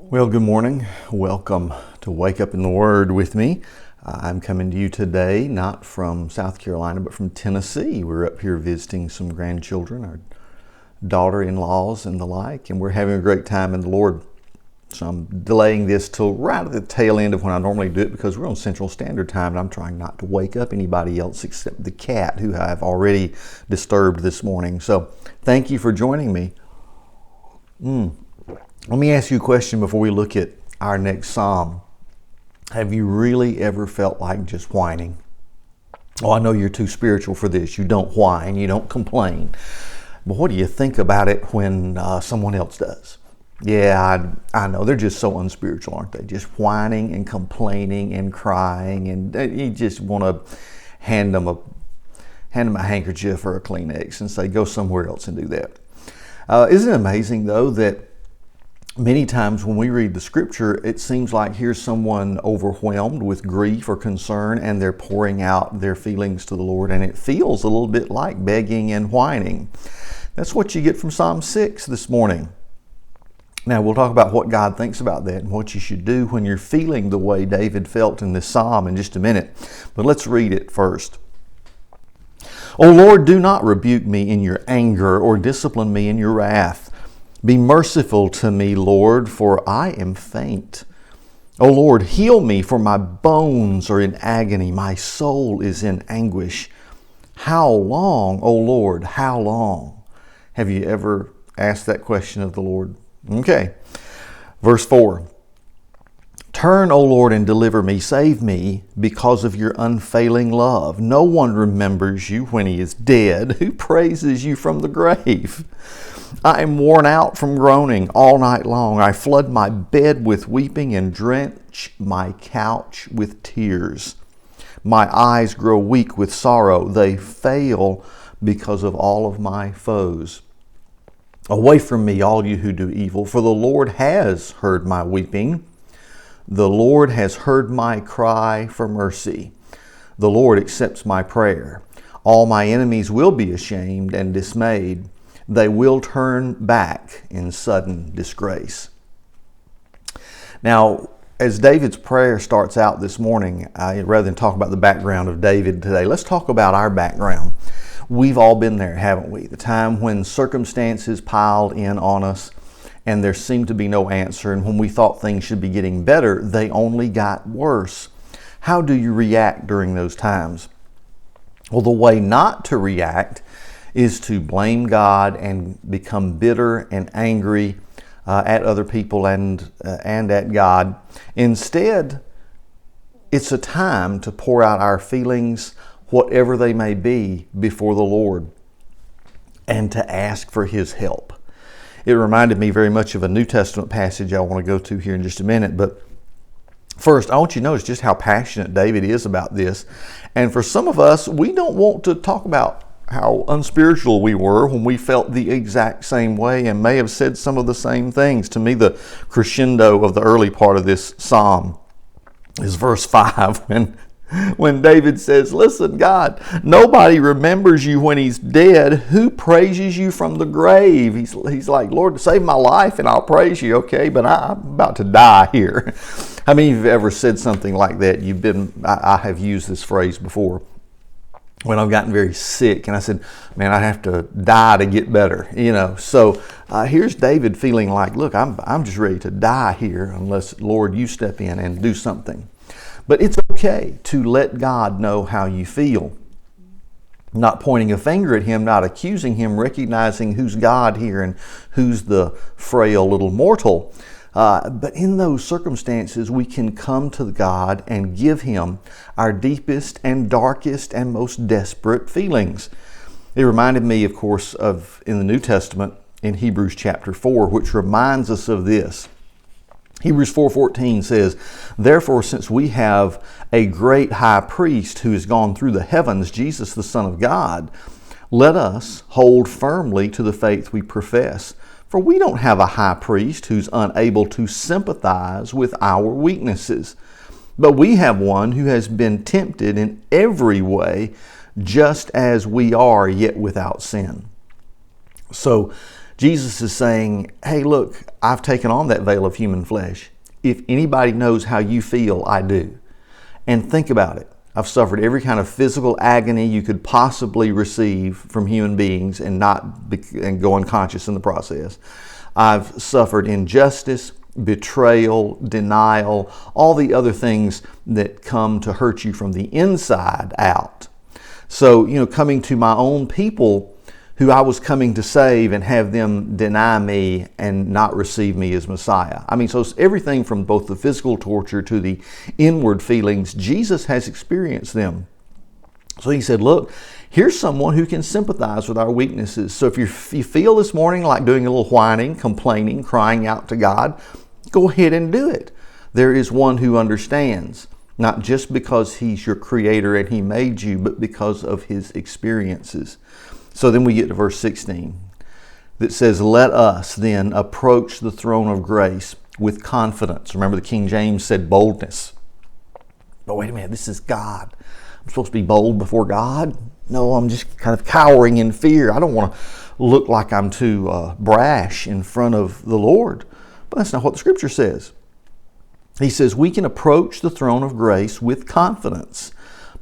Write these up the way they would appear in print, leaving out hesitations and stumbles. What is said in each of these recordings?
Well, good morning. Welcome to Wake Up in the Word with me. I'm coming to you today, not from South Carolina, but from Tennessee. We're up here visiting some grandchildren, our daughter-in-laws and the like, and we're having a great time in the Lord. So I'm delaying this till right at the tail end of when I normally do it because we're on Central Standard Time and I'm trying not to wake up anybody else except the cat who I've already disturbed this morning. So thank you for joining me. Let me ask you a question before we look at our next psalm. Have you really ever felt like just whining? Oh, I know you're too spiritual for this. You don't whine, you don't complain. But what do you think about it when someone else does? Yeah, I know. They're just so unspiritual, aren't they? Just whining and complaining and crying, and you just want to hand them a handkerchief or a Kleenex and say, go somewhere else and do that. Isn't it amazing, though, that many times when we read the scripture, it seems like here's someone overwhelmed with grief or concern and they're pouring out their feelings to the Lord, and it feels a little bit like begging and whining. That's what you get from Psalm 6 this morning. Now, we'll talk about what God thinks about that and what you should do when you're feeling the way David felt in this psalm in just a minute. But let's read it first. O Lord, do not rebuke me in your anger or discipline me in your wrath. Be merciful to me, Lord, for I am faint. O Lord, heal me, for my bones are in agony. My soul is in anguish. How long, O Lord, how long? Have you ever asked that question of the Lord? Okay. Verse 4. Turn, O Lord, and deliver me. Save me because of your unfailing love. No one remembers you when he is dead. Who praises you from the grave? I am worn out from groaning all night long. I flood my bed with weeping and drench my couch with tears. My eyes grow weak with sorrow. They fail because of all of my foes. Away from me, all you who do evil, for the Lord has heard my weeping. The Lord has heard my cry for mercy. The Lord accepts my prayer. All my enemies will be ashamed and dismayed. They will turn back in sudden disgrace. Now, as David's prayer starts out this morning, rather than talk about the background of David today, let's talk about our background. We've all been there, haven't we? The time when circumstances piled in on us and there seemed to be no answer, and when we thought things should be getting better, they only got worse. How do you react during those times? Well, the way not to react is to blame God and become bitter and angry at other people and at God. Instead, it's a time to pour out our feelings, whatever they may be, before the Lord and to ask for His help. It reminded me very much of a New Testament passage I want to go to here in just a minute, but first, I want you to notice just how passionate David is about this. And for some of us, we don't want to talk about how unspiritual we were when we felt the exact same way and may have said some of the same things. To me, the crescendo of the early part of this psalm is verse 5 when David says, listen, God, nobody remembers you when he's dead. Who praises you from the grave? He's like, Lord, save my life and I'll praise you, okay? But I'm about to die here. How many of you have ever said something like that? I have used this phrase before when I've gotten very sick and I said, man, I have to die to get better, So here's David feeling like, look, I'm just ready to die here unless, Lord, you step in and do something. But it's okay to let God know how you feel. Not pointing a finger at Him, not accusing Him, recognizing who's God here and who's the frail little mortal. But in those circumstances, we can come to God and give Him our deepest and darkest and most desperate feelings. It reminded me, of course, of in the New Testament, in Hebrews chapter 4, which reminds us of this. Hebrews 4:14 says, therefore, since we have a great high priest who has gone through the heavens, Jesus the Son of God, let us hold firmly to the faith we profess. For we don't have a high priest who's unable to sympathize with our weaknesses, but we have one who has been tempted in every way, just as we are, yet without sin. So Jesus is saying, hey, look, I've taken on that veil of human flesh. If anybody knows how you feel, I do. And think about it. I've suffered every kind of physical agony you could possibly receive from human beings and go unconscious in the process. I've suffered injustice, betrayal, denial, all the other things that come to hurt you from the inside out. So, coming to my own people who I was coming to save and have them deny me and not receive me as Messiah. So it's everything from both the physical torture to the inward feelings, Jesus has experienced them. So he said, look, here's someone who can sympathize with our weaknesses. So if you feel this morning like doing a little whining, complaining, crying out to God, go ahead and do it. There is one who understands, not just because he's your creator and he made you, but because of his experiences. So then we get to verse 16 that says, let us then approach the throne of grace with confidence. Remember, the King James said boldness. But wait a minute, this is God. I'm supposed to be bold before God? No, I'm just kind of cowering in fear. I don't want to look like I'm too brash in front of the Lord. But that's not what the Scripture says. He says we can approach the throne of grace with confidence,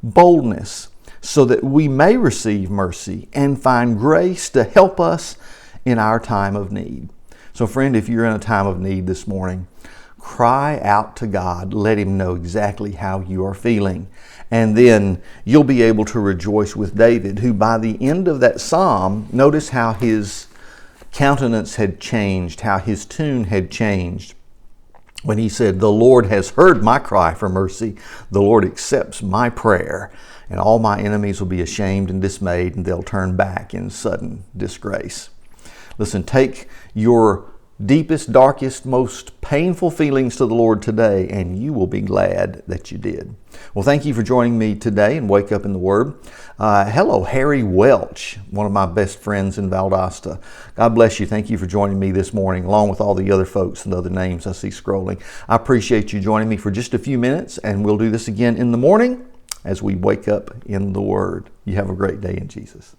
boldness, so that we may receive mercy and find grace to help us in our time of need. So friend, if you're in a time of need this morning, cry out to God. Let Him know exactly how you are feeling. And then you'll be able to rejoice with David, who by the end of that psalm, notice how his countenance had changed, how his tune had changed. When he said, the Lord has heard my cry for mercy. The Lord accepts my prayer. And all my enemies will be ashamed and dismayed, and they'll turn back in sudden disgrace. Listen, take your deepest, darkest, most painful feelings to the Lord today, and you will be glad that you did. Well, thank you for joining me today in Wake Up in the Word. Hello, Harry Welch, one of my best friends in Valdosta. God bless you. Thank you for joining me this morning, along with all the other folks and the other names I see scrolling. I appreciate you joining me for just a few minutes, and we'll do this again in the morning as we wake up in the Word. You have a great day in Jesus.